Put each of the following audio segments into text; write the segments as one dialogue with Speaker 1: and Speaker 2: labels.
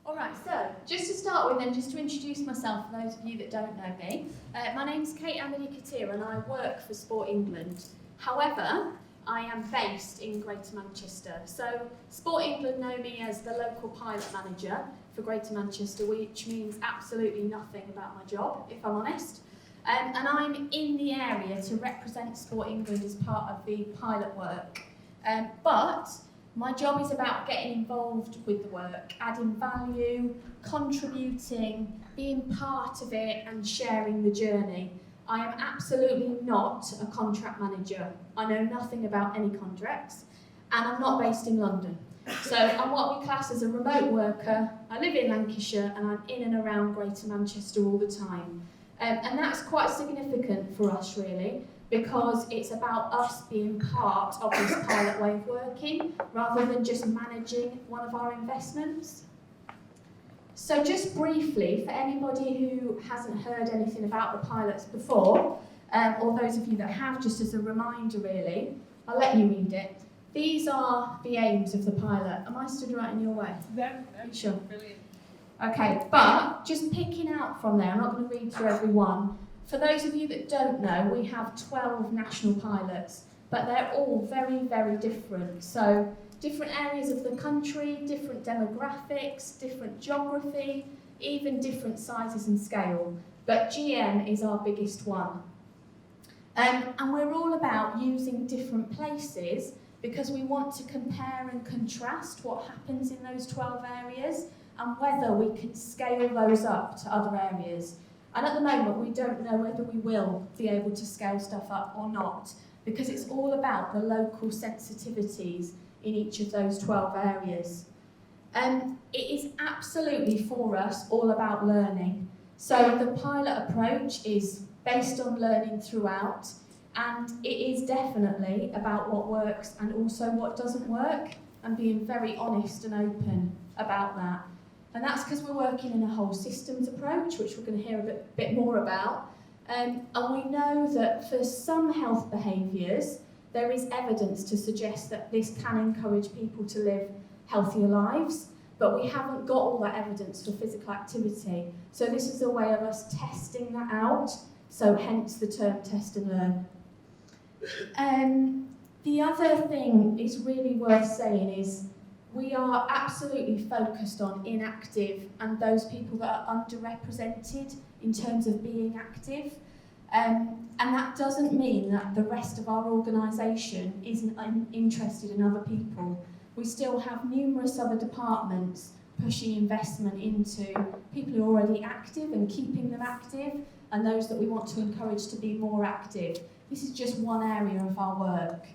Speaker 1: Alright, so just to start with and just to introduce myself for those of you that don't know me, my name's Ahmadi-Khattir and I work for Sport England. However, I am based in Greater Manchester. So Sport England know me as the local pilot manager for Greater Manchester, which means absolutely nothing about my job, if I'm honest. And I'm in the area to represent Sport England as part of the pilot work. But my job is about getting involved with the work, adding value, contributing, being part of it and sharing the journey. I am absolutely not a contract manager. I know nothing about any contracts and I'm not based in London. So I'm what we class as a remote worker. I live in Lancashire and I'm in and around Greater Manchester all the time. And that's quite significant for us really, because it's about us being part of this pilot way of working rather than just managing one of our investments. So just briefly, for anybody who hasn't heard anything about the pilots before, or those of you that have, just as a reminder really, I'll let you read it. These are the aims of the pilot. Am I stood right in your way?
Speaker 2: Yeah,
Speaker 1: Sure.
Speaker 2: brilliant.
Speaker 1: Okay, but just picking out from there, I'm not going to read through every one. For those of you that don't know, we have 12 national pilots, but they're all very, very different. So different areas of the country, different demographics, different geography, even different sizes and scale. But GM is our biggest one. And we're all about using different places because we want to compare and contrast what happens in those 12 areas and whether we can scale those up to other areas. And at the moment, we don't know whether we will be able to scale stuff up or not, because it's all about the local sensitivities in each of those 12 areas. It is absolutely for us all about learning. So the pilot approach is based on learning throughout, and it is definitely about what works and also what doesn't work, and being very honest and open about that. And that's because we're working in a whole systems approach, which we're going to hear a bit more about. And we know that for some health behaviours, there is evidence to suggest that this can encourage people to live healthier lives, but we haven't got all that evidence for physical activity. So this is a way of us testing that out, so hence the term test and learn. The other thing is really worth saying is we are absolutely focused on inactive and those people that are underrepresented in terms of being active. And that doesn't mean that the rest of our organisation isn't interested in other people. We still have numerous other departments pushing investment into people who are already active and keeping them active, and those that we want to encourage to be more active. This is just one area of our work.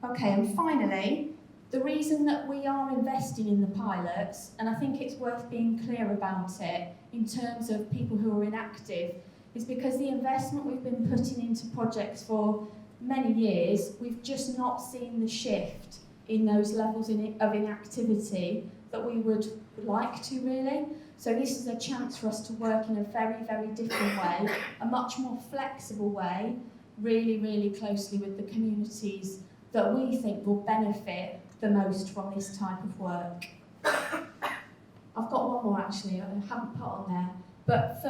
Speaker 1: Okay, and finally, the reason that we are investing in the pilots, and I think it's worth being clear about it in terms of people who are inactive, is because the investment we've been putting into projects for many years, we've just not seen the shift in those levels of inactivity that we would like to really. So this is a chance for us to work in a very, very different way, a much more flexible way, really, really closely with the communities that we think will benefit the most from this type of work. I've got one more actually, I haven't put on there, but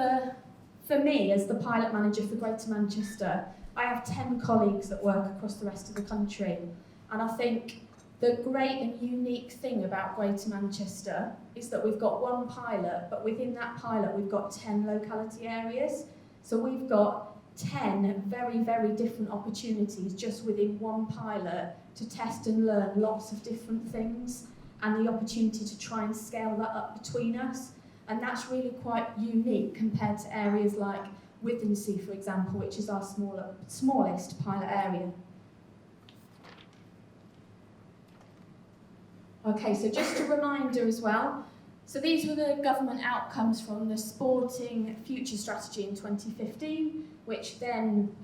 Speaker 1: for me as the pilot manager for Greater Manchester, I have 10 colleagues that work across the rest of the country, and I think the great and unique thing about Greater Manchester is that we've got one pilot, but within that pilot we've got 10 locality areas, so we've got 10 very, very different opportunities just within one pilot to test and learn lots of different things, and the opportunity to try and scale that up between us. And that's really quite unique compared to areas like Withensea, for example, which is our smallest pilot area. Okay, so just a reminder as well. So these were the government outcomes from the Sporting Future Strategy in 2015, which then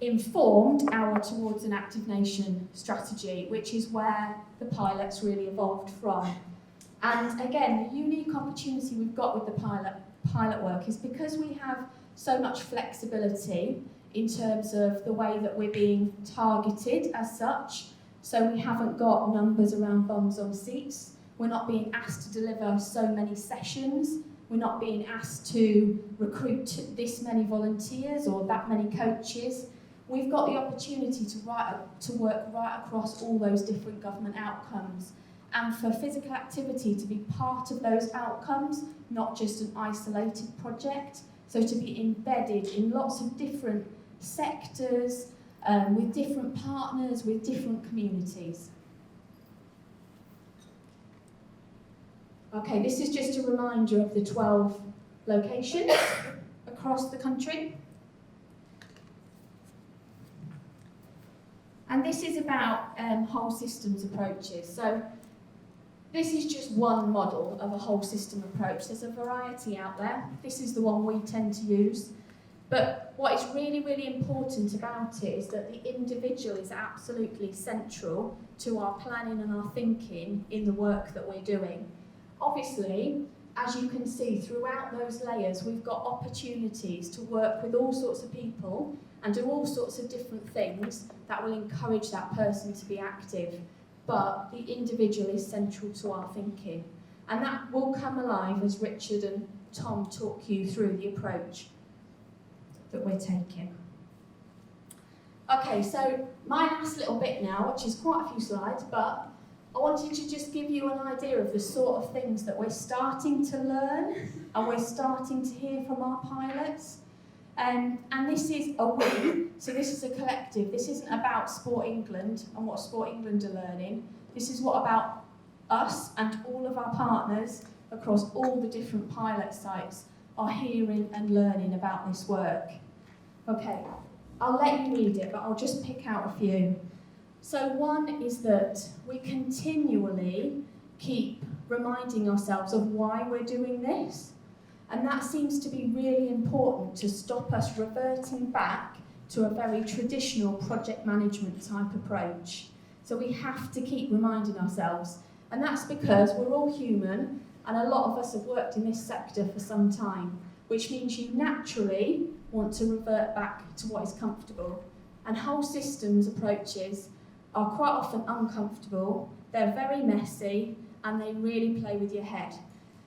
Speaker 1: informed our Towards an Active Nation strategy, which is where the pilots really evolved from. And again, the unique opportunity we've got with the pilot work is because we have so much flexibility in terms of the way that we're being targeted as such. So we haven't got numbers around bums on seats. We're not being asked to deliver so many sessions. We're not being asked to recruit this many volunteers or that many coaches. We've got the opportunity to work right across all those different government outcomes, and for physical activity to be part of those outcomes, not just an isolated project, so to be embedded in lots of different sectors, with different partners, with different communities. Okay, this is just a reminder of the 12 locations across the country. And this is about whole systems approaches. So this is just one model of a whole system approach. There's a variety out there. This is the one we tend to use. But what is really, really important about it is that the individual is absolutely central to our planning and our thinking in the work that we're doing. Obviously, as you can see, throughout those layers, we've got opportunities to work with all sorts of people and do all sorts of different things that will encourage that person to be active. But the individual is central to our thinking. And that will come alive as Richard and Tom talk you through the approach that we're taking. Okay, so my last little bit now, which is quite a few slides, but I wanted to just give you an idea of the sort of things that we're starting to learn and we're starting to hear from our pilots. And this is a we, so this is a collective. This isn't about Sport England and what Sport England are learning. This is what about us and all of our partners across all the different pilot sites are hearing and learning about this work. Okay, I'll let you read it, but I'll just pick out a few. So one is that we continually keep reminding ourselves of why we're doing this. And that seems to be really important to stop us reverting back to a very traditional project management type approach. So we have to keep reminding ourselves. And that's because we're all human, and a lot of us have worked in this sector for some time, which means you naturally want to revert back to what is comfortable. And whole systems approaches are quite often uncomfortable, they're very messy, and they really play with your head.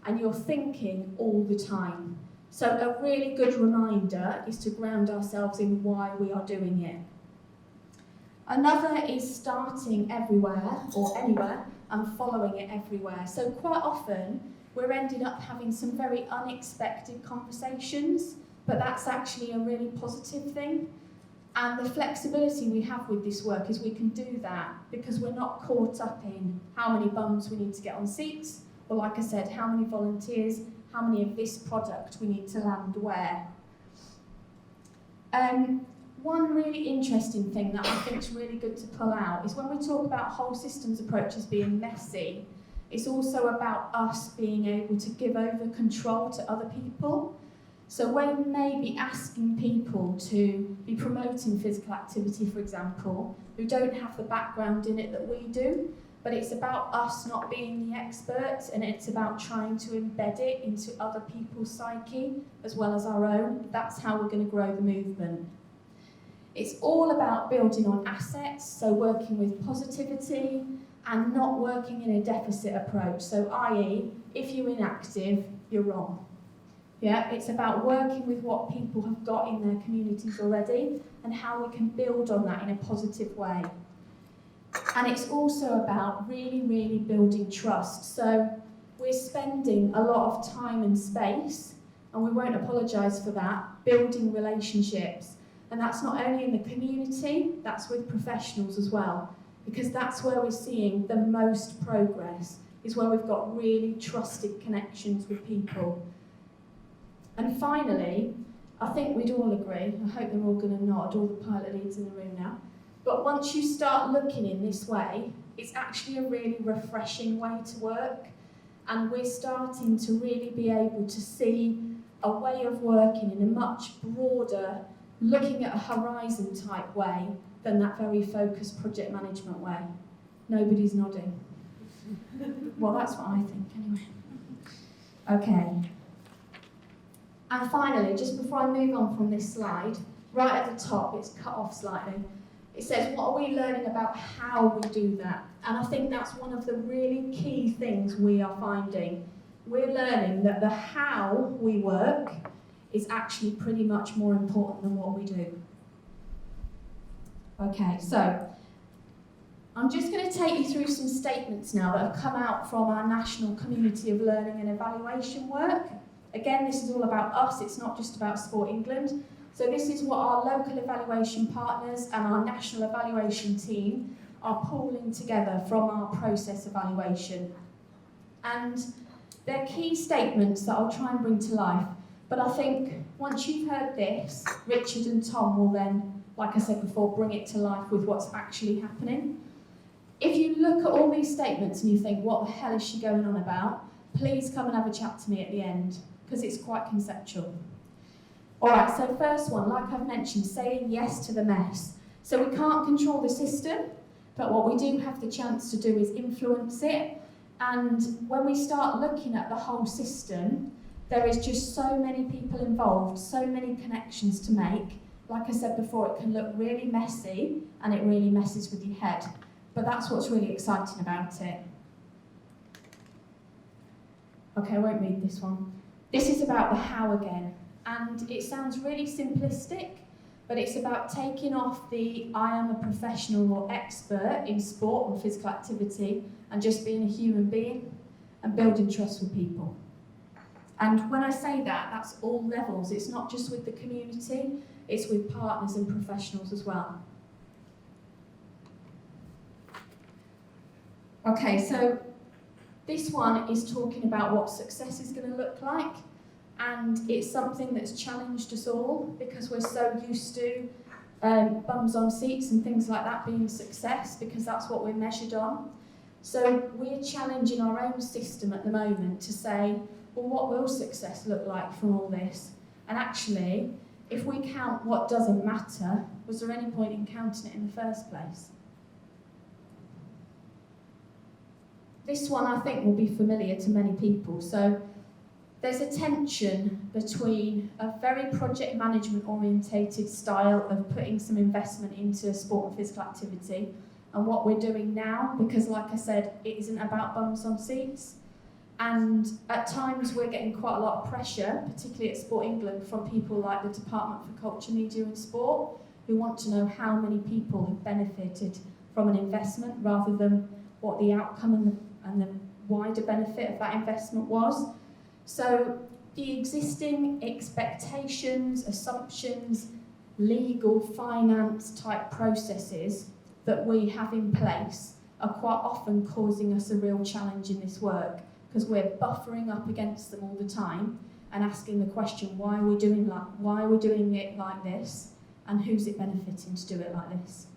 Speaker 1: And you're thinking all the time. So a really good reminder is to ground ourselves in why we are doing it. Another is starting everywhere or anywhere and following it everywhere. So quite often we're ending up having some very unexpected conversations, but that's actually a really positive thing. And the flexibility we have with this work is we can do that because we're not caught up in how many bums we need to get on seats, or like I said, how many volunteers, how many of this product we need to land where. One really interesting thing that I think is really good to pull out is when we talk about whole systems approaches being messy, it's also about us being able to give over control to other people. So we may be asking people to be promoting physical activity, for example, who don't have the background in it that we do, but it's about us not being the experts, and it's about trying to embed it into other people's psyche as well as our own. That's how we're going to grow the movement. It's all about building on assets, so working with positivity and not working in a deficit approach. So i.e., if you're inactive, you're wrong. Yeah, it's about working with what people have got in their communities already and how we can build on that in a positive way. And it's also about really, really building trust. So we're spending a lot of time and space, and we won't apologise for that, building relationships. And that's not only in the community, that's with professionals as well, because that's where we're seeing the most progress, is where we've got really trusted connections with people. And finally, I think we'd all agree, I hope they're all going to nod, all the pilot leads in the room now, but once you start looking in this way, it's actually a really refreshing way to work, and we're starting to really be able to see a way of working in a much broader, looking at a horizon type way than that very focused project management way. Nobody's nodding. Well, that's what I think anyway. Okay. And finally, just before I move on from this slide, right at the top, it's cut off slightly. it says, what are we learning about how we do that? And I think that's one of the really key things we are finding. We're learning that the how we work is actually pretty much more important than what we do. Okay, so I'm just going to take you through some statements now that have come out from our national community of learning and evaluation work. Again, this is all about us, it's not just about Sport England. So this is what our local evaluation partners and our national evaluation team are pulling together from our process evaluation. And they're key statements that I'll try and bring to life. But I think once you've heard this, Richard and Tom will then, like I said before, bring it to life with what's actually happening. If you look at all these statements and you think, what the hell is she going on about? Please come and have a chat to me at the end, because it's quite conceptual. All right, so first one, like I've mentioned, saying yes to the mess. So we can't control the system, but what we do have the chance to do is influence it. And when we start looking at the whole system, there is just so many people involved, so many connections to make. Like I said before, it can look really messy and it really messes with your head. But that's what's really exciting about it. Okay, I won't read this one. This is about the how again. And it sounds really simplistic, but it's about taking off the I am a professional or expert in sport and physical activity and just being a human being and building trust with people. And when I say that, that's all levels. It's not just with the community, it's with partners and professionals as well. Okay, so this one is talking about what success is going to look like. And it's something that's challenged us all because we're so used to bums on seats and things like that being success, because that's what we're measured on. So we're challenging our own system at the moment to say, well, what will success look like from all this? And actually, if we count what doesn't matter, was there any point in counting it in the first place? This one I think will be familiar to many people. So there's a tension between a very project management orientated style of putting some investment into sport and physical activity and what we're doing now, because like I said, it isn't about bums on seats. And at times we're getting quite a lot of pressure, particularly at Sport England, from people like the Department for Culture, Media and Sport, who want to know how many people have benefited from an investment rather than what the outcome and the wider benefit of that investment was. So the existing expectations, assumptions, legal, finance type processes that we have in place are quite often causing us a real challenge in this work, because we're buffering up against them all the time and asking the question, why are we doing it like this, and who's it benefiting to do it like this?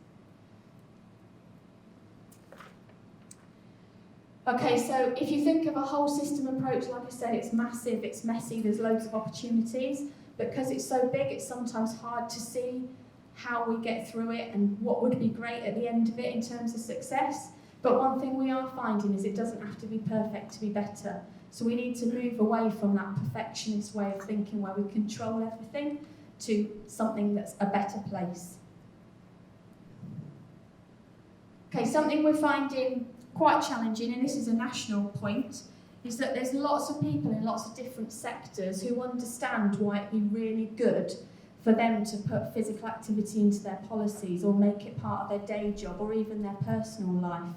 Speaker 1: Okay, so if you think of a whole system approach, like I said, it's massive, it's messy, there's loads of opportunities. Because it's so big, it's sometimes hard to see how we get through it and what would be great at the end of it in terms of success. But one thing we are finding is it doesn't have to be perfect to be better. So we need to move away from that perfectionist way of thinking where we control everything to something that's a better place. Okay, something we're finding quite challenging, and this is a national point, is that there's lots of people in lots of different sectors who understand why it'd be really good for them to put physical activity into their policies or make it part of their day job or even their personal life.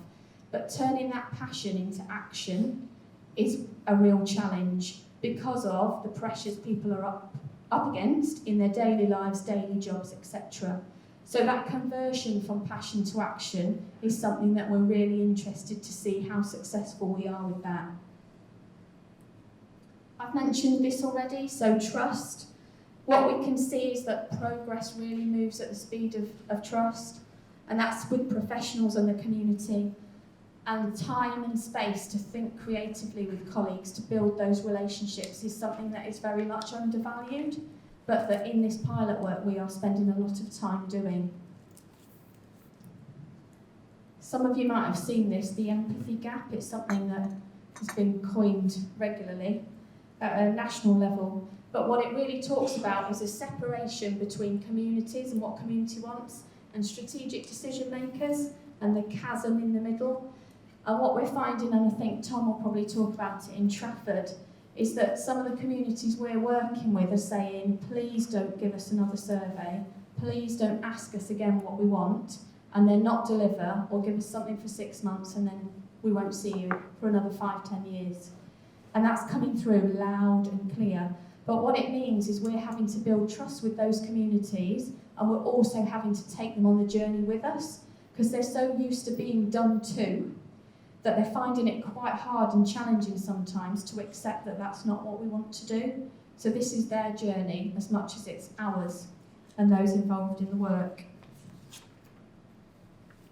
Speaker 1: But turning that passion into action is a real challenge because of the pressures people are up against in their daily lives, daily jobs, etc. So that conversion from passion to action is something that we're really interested to see how successful we are with that. I've mentioned this already, so trust. What we can see is that progress really moves at the speed of trust, and that's with professionals and the community, and time and space to think creatively with colleagues to build those relationships is something that is very much undervalued, but that in this pilot work we are spending a lot of time doing. Some of you might have seen this, the empathy gap. It's something that has been coined regularly at a national level, but what it really talks about is a separation between communities and what community wants and strategic decision makers and the chasm in the middle. And what we're finding, and I think Tom will probably talk about it in Trafford, is that some of the communities we're working with are saying, please don't give us another survey, please don't ask us again what we want, and then not deliver or give us something for 6 months and then we won't see you for another 5-10 years. And that's coming through loud and clear. But what it means is we're having to build trust with those communities, and we're also having to take them on the journey with us, because they're so used to being done to that they're finding it quite hard and challenging sometimes to accept that that's not what we want to do. So this is their journey as much as it's ours and those involved in the work.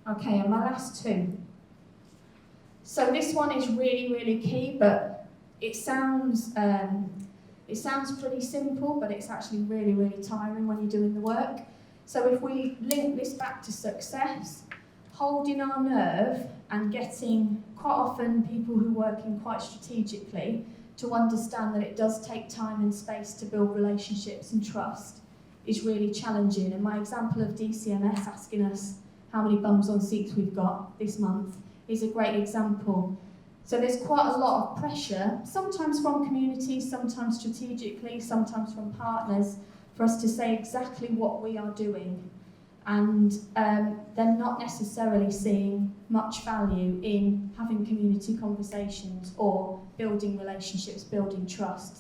Speaker 1: Okay, and my last two. So this one is really, really key, but it sounds pretty simple, but it's actually really, really tiring when you're doing the work. So if we link this back to success, holding our nerve and getting quite often people who work in quite strategically to understand that it does take time and space to build relationships and trust is really challenging. And my example of DCMS asking us how many bums on seats we've got this month is a great example. So there's quite a lot of pressure, sometimes from communities, sometimes strategically, sometimes from partners, for us to say exactly what we are doing. And they're not necessarily seeing much value in having community conversations or building relationships, building trust.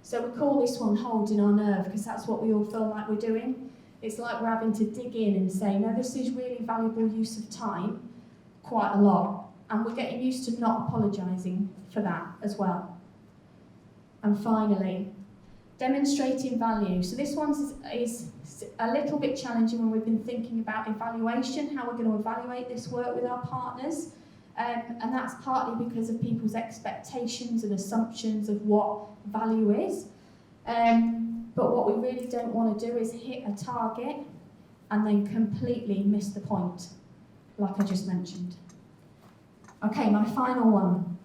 Speaker 1: So we call this one holding our nerve, because that's what we all feel like we're doing. It's like we're having to dig in and say, no, this is really valuable use of time, quite a lot. And we're getting used to not apologising for that as well. And finally, demonstrating value. So this one is a little bit challenging when we've been thinking about evaluation, how we're going to evaluate this work with our partners. And that's partly because of people's expectations and assumptions of what value is. But what we really don't want to do is hit a target and then completely miss the point, like I just mentioned. Okay, my final one.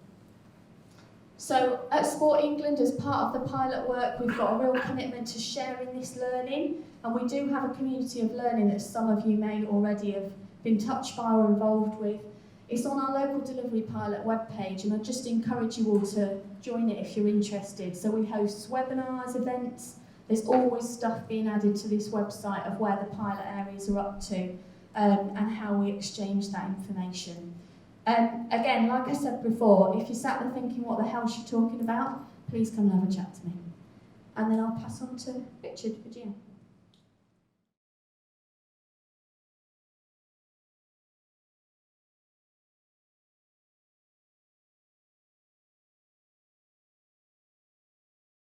Speaker 1: So at Sport England, as part of the pilot work, we've got a real commitment to sharing this learning, and we do have a community of learning that some of you may already have been touched by or involved with. It's on our local delivery pilot webpage, and I just encourage you all to join it if you're interested. So we host webinars, events. There's always stuff being added to this website of where the pilot areas are up to and how we exchange that information. Again, like I said before, if you sat there thinking what the hell is she talking about, please come and have a chat to me. And then I'll pass on to Richard, Virginia.